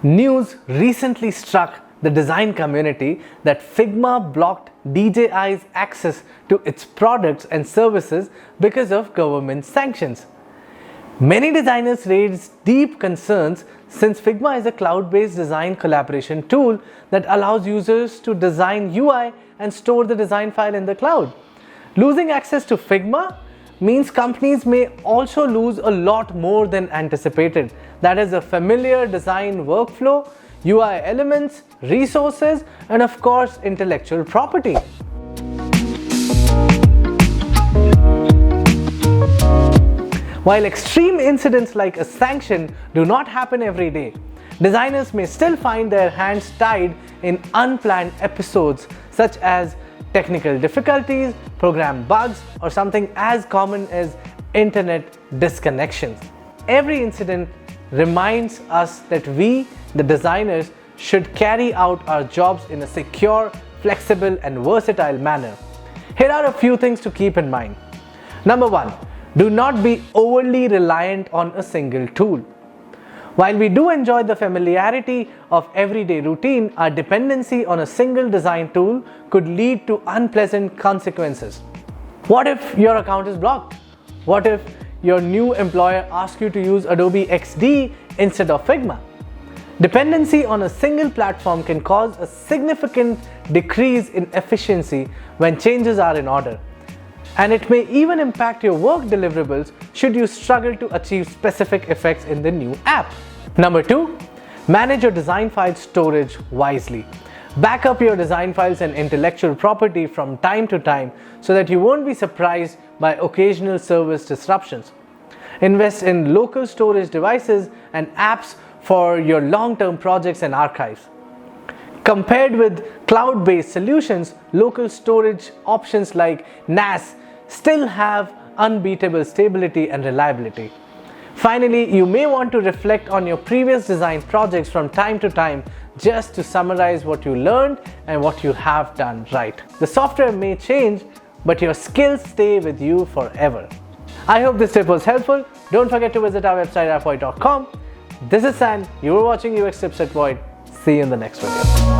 News recently struck the design community that Figma blocked DJI's access to its products and services because of government sanctions. Many designers raised deep concerns since Figma is a cloud-based design collaboration tool that allows users to design UI and store the design file in the cloud. Losing access to Figma means companies may also lose a lot more than anticipated. That is a familiar design workflow, UI elements, resources, and of course, intellectual property. While extreme incidents like a sanction do not happen every day, designers may still find their hands tied in unplanned episodes such as technical difficulties, program bugs, or something as common as internet disconnections. Every incident reminds us that we, the designers, should carry out our jobs in a secure, flexible, and versatile manner. Here are a few things to keep in mind. Number one, do not be overly reliant on a single tool. While we do enjoy the familiarity of everyday routine, our dependency on a single design tool could lead to unpleasant consequences. What if your account is blocked? What if your new employer asks you to use Adobe XD instead of Figma? Dependency on a single platform can cause a significant decrease in efficiency when changes are in order. And it may even impact your work deliverables should you struggle to achieve specific effects in the new app. Number two, manage your design file storage wisely. Back up your design files and intellectual property from time to time so that you won't be surprised by occasional service disruptions. Invest in local storage devices and apps for your long-term projects and archives. Compared with cloud-based solutions, local storage options like NAS still have unbeatable stability and reliability. Finally, you may want to reflect on your previous design projects from time to time just to summarize what you learned and what you have done right. The software may change, but your skills stay with you forever. I hope this tip was helpful. Don't forget to visit our website, void.com. This is San. You were watching UX Tips at Void. See you in the next video.